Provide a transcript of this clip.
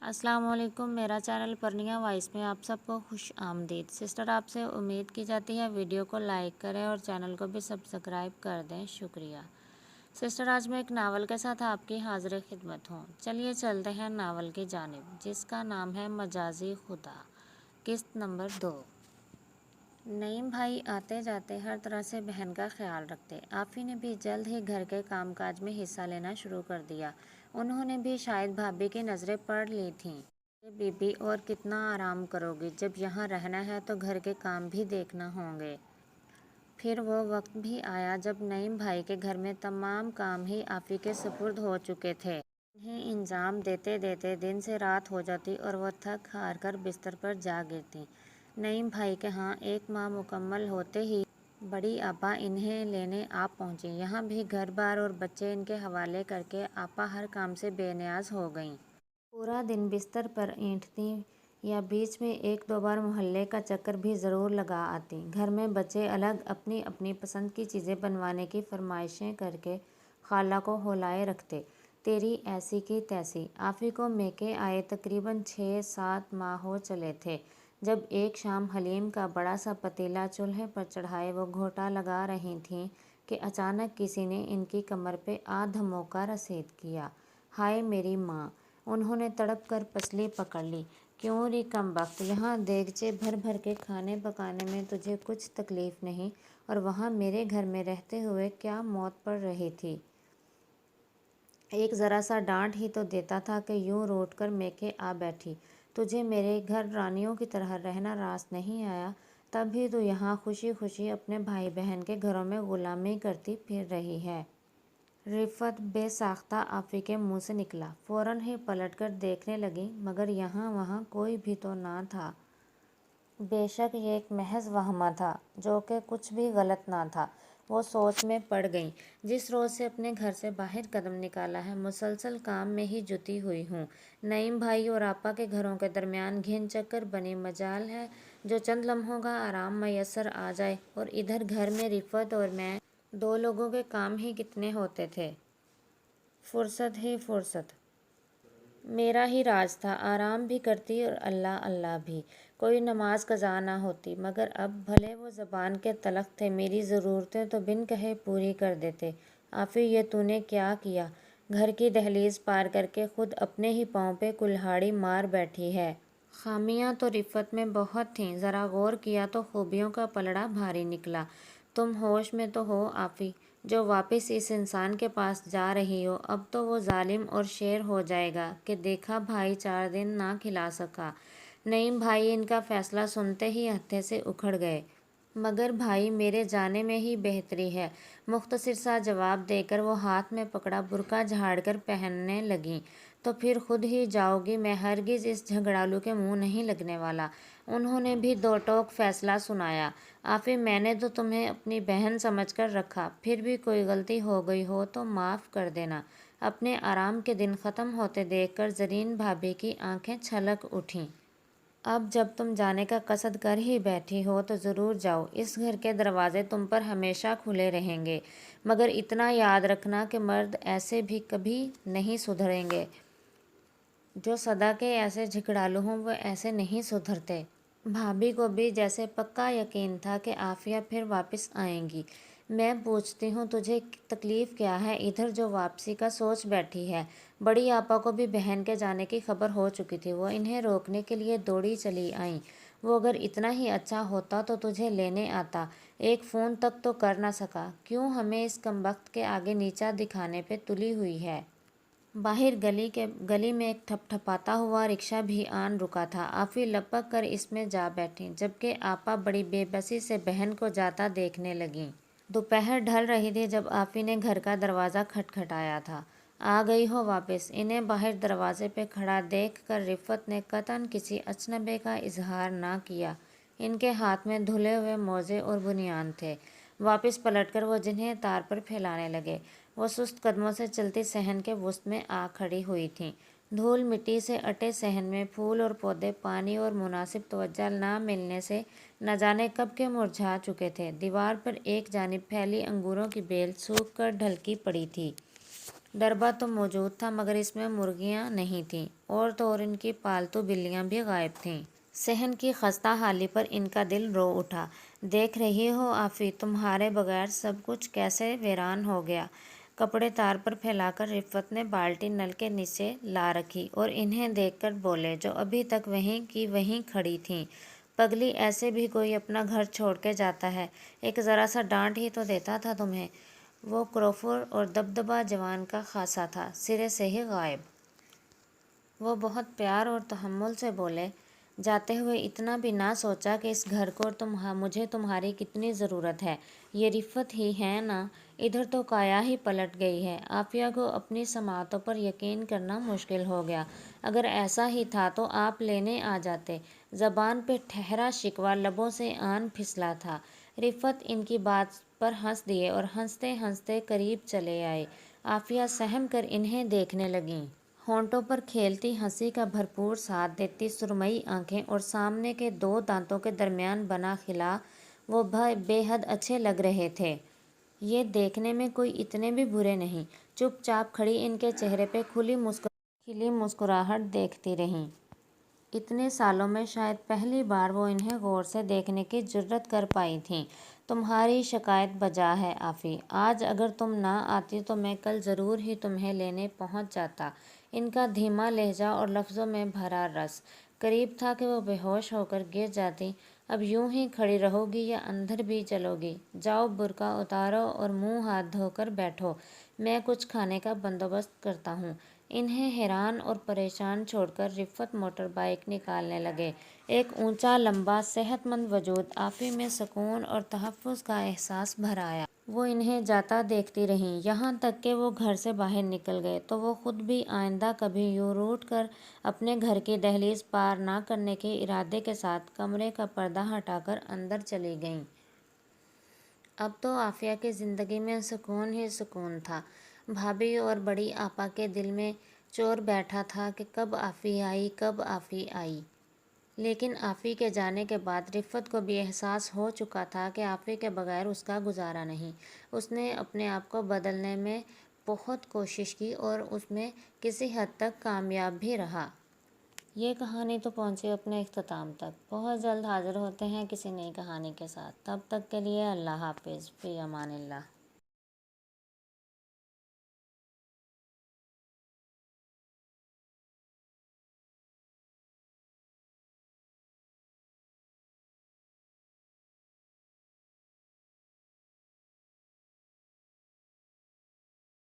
السلام علیکم، میرا چینل پرنیا وائس میں آپ سب کو خوش آمدید۔ سسٹر، آپ سے امید کی جاتی ہے ویڈیو کو لائک کریں اور چینل کو بھی سبسکرائب کر دیں، شکریہ۔ سسٹر، آج میں ایک ناول کے ساتھ آپ کی حاضر خدمت ہوں۔ چلیے چلتے ہیں ناول کی جانب، جس کا نام ہے مجازی خدا، قسط نمبر 2۔ نعیم بھائی آتے جاتے ہر طرح سے بہن کا خیال رکھتے۔ آفی نے بھی جلد ہی گھر کے کام کاج میں حصہ لینا شروع کر دیا۔ انہوں نے بھی شاید بھابھی کی نظریں پڑھ لی تھیں۔ بی بی اور کتنا آرام کرو گی، جب یہاں رہنا ہے تو گھر کے کام بھی دیکھنا ہوں گے۔ پھر وہ وقت بھی آیا جب نعیم بھائی کے گھر میں تمام کام ہی آفی کے سپرد ہو چکے تھے۔ انہیں انجام دیتے دیتے دن سے رات ہو جاتی اور وہ تھک ہار کر بستر پر جا گرتی۔ نعیم بھائی کے ہاں 1 ماہ مکمل ہوتے ہی بڑی آپا انہیں لینے آ پہنچی۔ یہاں بھی گھر بار اور بچے ان کے حوالے کر کے آپا ہر کام سے بے نیاز ہو گئیں۔ پورا دن بستر پر اینٹھتیں یا بیچ میں 1-2 بار محلے کا چکر بھی ضرور لگا آتیں۔ گھر میں بچے الگ اپنی اپنی پسند کی چیزیں بنوانے کی فرمائشیں کر کے خالہ کو ہولائے رکھتے، تیری ایسی کی تیسی۔ آفی کو میکے آئے تقریباً 6-7 ماہ ہو چلے تھے، جب ایک شام حلیم کا بڑا سا پتیلا چولہے پر چڑھائے وہ گھوٹا لگا رہی تھیں کہ اچانک کسی نے ان کی کمر پہ دھموکا رسید کیا۔ ہائے میری ماں! انہوں نے تڑپ کر پسلی پکڑ لی۔ کیوں ری کمبخت، یہاں دیگچے بھر بھر کے کھانے پکانے میں تجھے کچھ تکلیف نہیں، اور وہاں میرے گھر میں رہتے ہوئے کیا موت پڑ رہی تھی؟ ایک ذرا سا ڈانٹ ہی تو دیتا تھا کہ یوں روٹ کر میکے آ بیٹھی۔ تجھے میرے گھر رانیوں کی طرح رہنا راس نہیں آیا، تب بھی تو یہاں خوشی خوشی اپنے بھائی بہن کے گھروں میں غلامی کرتی پھر رہی ہے۔ رفعت بے ساختہ آفی کے منہ سے نکلا۔ فوراً ہی پلٹ کر دیکھنے لگیں، مگر یہاں وہاں کوئی بھی تو نہ تھا۔ بے شک یہ ایک محض وہمہ تھا، جو کہ کچھ بھی غلط نہ تھا۔ وہ سوچ میں پڑ گئیں۔ جس روز سے اپنے گھر سے باہر قدم نکالا ہے، مسلسل کام میں ہی جٹی ہوئی ہوں۔ نعیم بھائی اور آپا کے گھروں کے درمیان گھن چکر بنی مجال ہے، جو چند لمحوں کا آرام میسر آ جائے، اور ادھر گھر میں رفعت اور میں 2 لوگوں کے کام ہی کتنے ہوتے تھے۔ فرصت ہی فرصت! میرا ہی راج تھا، آرام بھی کرتی اور اللہ اللہ بھی۔ کوئی نماز قضا نہ ہوتی، مگر اب بھلے وہ زبان کے تلخ تھے، میری ضرورتیں تو بن کہے پوری کر دیتے۔ آفی، یہ تو نے کیا کیا؟ گھر کی دہلیز پار کر کے خود اپنے ہی پاؤں پہ کلہاڑی مار بیٹھی ہے۔ خامیاں تو رفعت میں بہت تھیں، ذرا غور کیا تو خوبیوں کا پلڑا بھاری نکلا۔ تم ہوش میں تو ہو آفی؟ جو واپس اس انسان کے پاس جا رہی ہو، اب تو وہ ظالم اور شیر ہو جائے گا کہ دیکھا بھائی 4 دن نہ کھلا سکا۔ نعیم بھائی ان کا فیصلہ سنتے ہی ہتھے سے اکھڑ گئے۔ مگر بھائی، میرے جانے میں ہی بہتری ہے۔ مختصر سا جواب دے کر وہ ہاتھ میں پکڑا برقع جھاڑ کر پہننے لگیں۔ تو پھر خود ہی جاؤ گی، میں ہرگز اس جھگڑالو کے منہ نہیں لگنے والا۔ انہوں نے بھی دو ٹوک فیصلہ سنایا۔ آفی، میں نے تو تمہیں اپنی بہن سمجھ کر رکھا، پھر بھی کوئی غلطی ہو گئی ہو تو معاف کر دینا۔ اپنے آرام کے دن ختم ہوتے دیکھ کر زرین بھابھی کی آنکھیں چھلک اٹھیں۔ اب جب تم جانے کا قصد کر ہی بیٹھی ہو تو ضرور جاؤ، اس گھر کے دروازے تم پر ہمیشہ کھلے رہیں گے، مگر اتنا یاد رکھنا کہ مرد ایسے بھی کبھی نہیں سدھریں گے۔ جو سدا کے ایسے جھگڑالو ہوں وہ ایسے نہیں سدھرتے۔ بھابھی کو بھی جیسے پکا یقین تھا کہ عافیہ پھر واپس آئیں گی۔ میں پوچھتی ہوں تجھے تکلیف کیا ہے ادھر جو واپسی کا سوچ بیٹھی ہے؟ بڑی آپا کو بھی بہن کے جانے کی خبر ہو چکی تھی، وہ انہیں روکنے کے لیے دوڑی چلی آئیں۔ وہ اگر اتنا ہی اچھا ہوتا تو تجھے لینے آتا، ایک فون تک تو کر نہ سکا؟ کیوں ہمیں اس کمبخت کے آگے نیچا دکھانے پہ تلی ہوئی ہے؟ باہر گلی میں ایک ٹھپ ٹھپاتا ہوا رکشہ بھی آن رکا تھا۔ آفی لپک کر اس میں جا بیٹھیں، جبکہ آپا بڑی بے بسی سے بہن کو جاتا دیکھنے لگیں۔ دوپہر ڈھل رہی تھی جب آفی نے گھر کا دروازہ کھٹکھٹایا تھا۔ آ گئی ہو واپس؟ انہیں باہر دروازے پہ کھڑا دیکھ کر رفعت نے قطعاً کسی اجنبی کا اظہار نہ کیا۔ ان کے ہاتھ میں دھلے ہوئے موزے اور بنیان تھے۔ واپس پلٹ کر وہ جنہیں تار پر پھیلانے لگے۔ وہ سست قدموں سے چلتی صحن کے وسط میں آ کھڑی ہوئی تھیں۔ دھول مٹی سے اٹے صحن میں پھول اور پودے پانی اور مناسب توجہ نہ ملنے سے نہ جانے کب کے مرجھا چکے تھے۔ دیوار پر ایک جانب پھیلی انگوروں کی بیل سوکھ کر ڈھلکی پڑی تھی۔ ڈربا تو موجود تھا مگر اس میں مرغیاں نہیں تھیں، اور تو اور ان کی پالتو بلیاں بھی غائب تھیں۔ صحن کی خستہ حالی پر ان کا دل رو اٹھا۔ دیکھ رہی ہو آفی، تمہارے بغیر سب کچھ کیسے ویران ہو گیا۔ کپڑے تار پر پھیلا کر رفعت نے بالٹی نل کے نیچے لا رکھی اور انہیں دیکھ کر بولے جو ابھی تک وہیں کی وہیں کھڑی تھیں، پگلی ایسے بھی کوئی اپنا گھر چھوڑ کے جاتا ہے؟ ایک ذرا سا ڈانٹ ہی تو دیتا تھا تمہیں۔ وہ کروفر اور دبدبہ جوان کا خاصا تھا، سرے سے ہی غائب۔ وہ بہت پیار اور تحمل سے بولے، جاتے ہوئے اتنا بھی نہ سوچا کہ اس گھر کو مجھے تمہاری کتنی ضرورت ہے۔ یہ رفعت ہی ہے نا؟ ادھر تو کایا ہی پلٹ گئی ہے۔ عافیہ کو اپنی سماعتوں پر یقین کرنا مشکل ہو گیا۔ اگر ایسا ہی تھا تو آپ لینے آ جاتے۔ زبان پہ ٹھہرا شکوہ لبوں سے آن پھسلا تھا۔ رفعت ان کی بات پر ہنس دیے اور ہنستے ہنستے قریب چلے آئے۔ عافیہ سہم کر انہیں دیکھنے لگیں۔ ہونٹوں پر کھیلتی ہنسی کا بھرپور ساتھ دیتی سرمئی آنکھیں اور سامنے کے دو دانتوں کے درمیان بنا خلا، وہ بے حد اچھے لگ رہے تھے۔ یہ دیکھنے میں کوئی اتنے بھی برے نہیں۔ چپ چاپ کھڑی ان کے چہرے پہ کھلی مسکراہٹ دیکھتی رہیں۔ اتنے سالوں میں شاید پہلی بار وہ انہیں غور سے دیکھنے کی جرأت کر پائی تھیں۔ تمہاری شکایت بجا ہے آفی، آج اگر تم نہ آتی تو میں کل ضرور ہی تمہیں لینے پہنچ جاتا۔ ان کا دھیما لہجہ اور لفظوں میں بھرا رس، قریب تھا کہ وہ بے ہوش ہو کر گر جاتی۔ اب یوں ہی کھڑی رہو گی یا اندر بھی چلو گی؟ جاؤ برقع اتارو اور منہ ہاتھ دھو کر بیٹھو، میں کچھ کھانے کا بندوبست کرتا ہوں۔ انہیں حیران اور پریشان چھوڑ کر رفعت موٹر بائیک نکالنے لگے۔ ایک اونچا لمبا صحت مند وجود آفی میں سکون اور تحفظ کا احساس بھر آیا۔ وہ انہیں جاتا دیکھتی رہیں، یہاں تک کہ وہ گھر سے باہر نکل گئے تو وہ خود بھی آئندہ کبھی یوں روٹ کر اپنے گھر کی دہلیز پار نہ کرنے کے ارادے کے ساتھ کمرے کا پردہ ہٹا کر اندر چلی گئیں۔ اب تو عافیہ کی زندگی میں سکون ہی سکون تھا۔ بھابھی اور بڑی آپا کے دل میں چور بیٹھا تھا کہ کب آفی آئی، کب آفی آئی۔ لیکن آفی کے جانے کے بعد رفعت کو بھی احساس ہو چکا تھا کہ آفی کے بغیر اس کا گزارا نہیں۔ اس نے اپنے آپ کو بدلنے میں بہت کوشش کی اور اس میں کسی حد تک کامیاب بھی رہا۔ یہ کہانی تو پہنچی اپنے اختتام تک۔ بہت جلد حاضر ہوتے ہیں کسی نئی کہانی کے ساتھ۔ تب تک کے لیے اللہ حافظ، فی امان اللہ۔